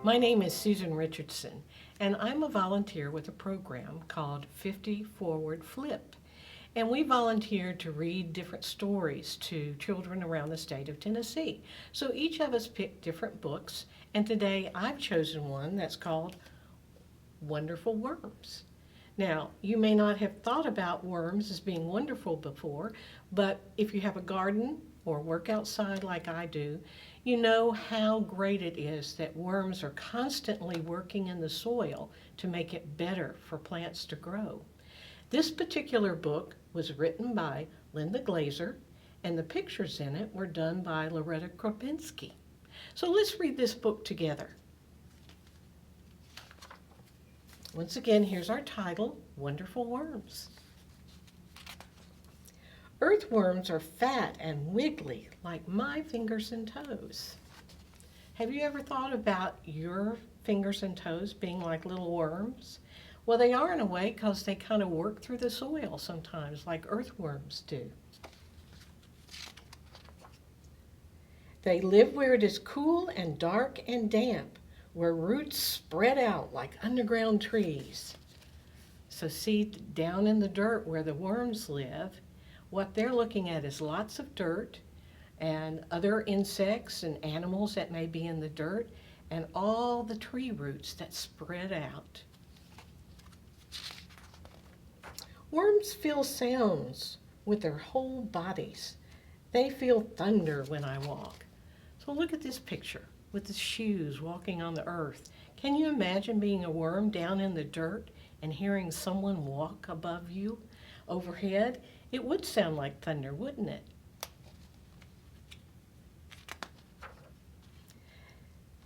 My name is Susan Richardson, and I'm a volunteer with a program called 50 Forward Flip. And we volunteer to read different stories to children around the state of Tennessee. So each of us picked different books, and today I've chosen one that's called Wonderful Worms. Now, you may not have thought about worms as being wonderful before, but if you have a garden or work outside like I do, you know how great it is that worms are constantly working in the soil to make it better for plants to grow. This particular book was written by Linda Glazer, and the pictures in it were done by Loretta Kropinski. So let's read this book together. Once again, here's our title, Wonderful Worms. Earthworms are fat and wiggly like my fingers and toes. Have you ever thought about your fingers and toes being like little worms? Well, they are in a way because they kind of work through the soil sometimes like earthworms do. They live where it is cool and dark and damp, where roots spread out like underground trees. So see, down in the dirt where the worms live, what they're looking at is lots of dirt and other insects and animals that may be in the dirt and all the tree roots that spread out. Worms feel sounds with their whole bodies. They feel thunder when I walk. So look at this picture with the shoes walking on the earth. Can you imagine being a worm down in the dirt and hearing someone walk above you overhead? It would sound like thunder, wouldn't it?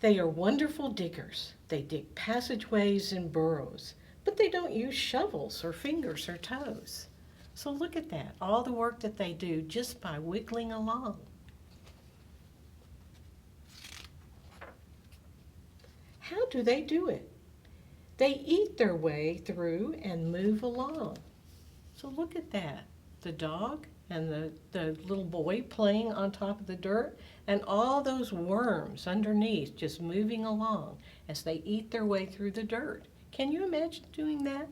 They are wonderful diggers. They dig passageways and burrows, but they don't use shovels or fingers or toes. So look at that, all the work that they do just by wiggling along. How do they do it? They eat their way through and move along. So look at that. The dog and the little boy playing on top of the dirt and all those worms underneath just moving along as they eat their way through the dirt. Can you imagine doing that?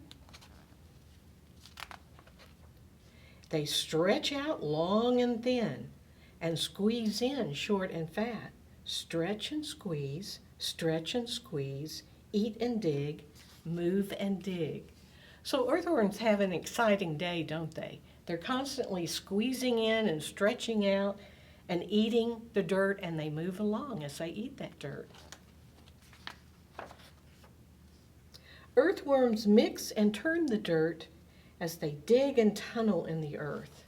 They stretch out long and thin and squeeze in short and fat. Stretch and squeeze, eat and dig, move and dig. So earthworms have an exciting day, don't they? They're constantly squeezing in and stretching out and eating the dirt, and they move along as they eat that dirt. Earthworms mix and turn the dirt as they dig and tunnel in the earth.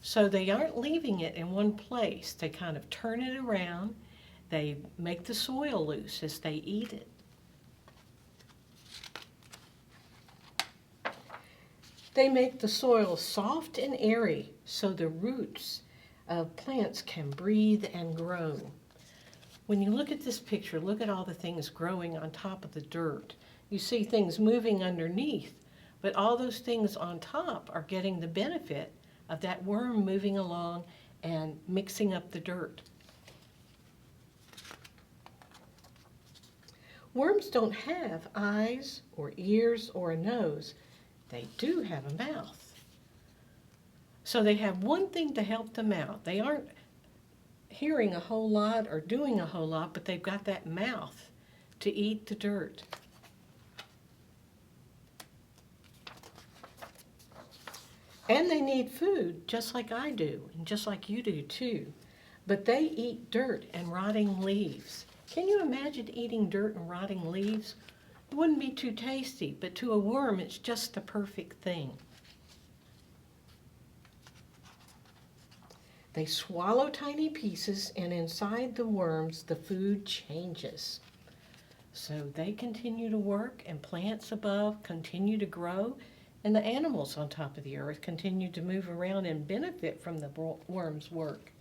So they aren't leaving it in one place. They kind of turn it around. They make the soil loose as they eat it. They make the soil soft and airy so the roots of plants can breathe and grow. When you look at this picture, look at all the things growing on top of the dirt. You see things moving underneath, but all those things on top are getting the benefit of that worm moving along and mixing up the dirt. Worms don't have eyes or ears or a nose. They do have a mouth. So they have one thing to help them out. They aren't hearing a whole lot or doing a whole lot, but they've got that mouth to eat the dirt. And they need food just like I do, and just like you do too. But they eat dirt and rotting leaves. Can you imagine eating dirt and rotting leaves? It wouldn't be too tasty, but to a worm, it's just the perfect thing. They swallow tiny pieces, and inside the worms, the food changes. So they continue to work, and plants above continue to grow, and the animals on top of the earth continue to move around and benefit from the worm's work.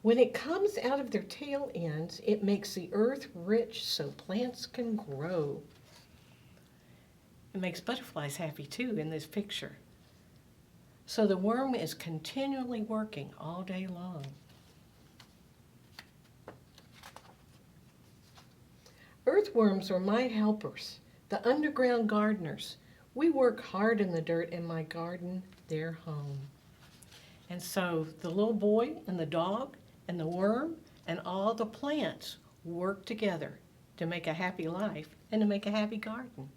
When it comes out of their tail ends, it makes the earth rich so plants can grow. It makes butterflies happy too in this picture. So the worm is continually working all day long. earthworms are my helpers, the underground gardeners. We work hard in the dirt in my garden, their home. And so the little boy and the dog and the worm and all the plants work together to make a happy life and to make a happy garden.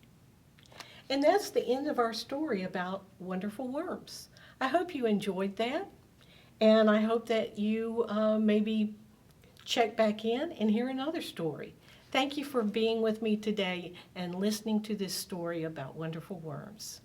And that's the end of our story about wonderful worms. I hope you enjoyed that, and I hope that you maybe check back in and hear another story. Thank you for being with me today and listening to this story about wonderful worms.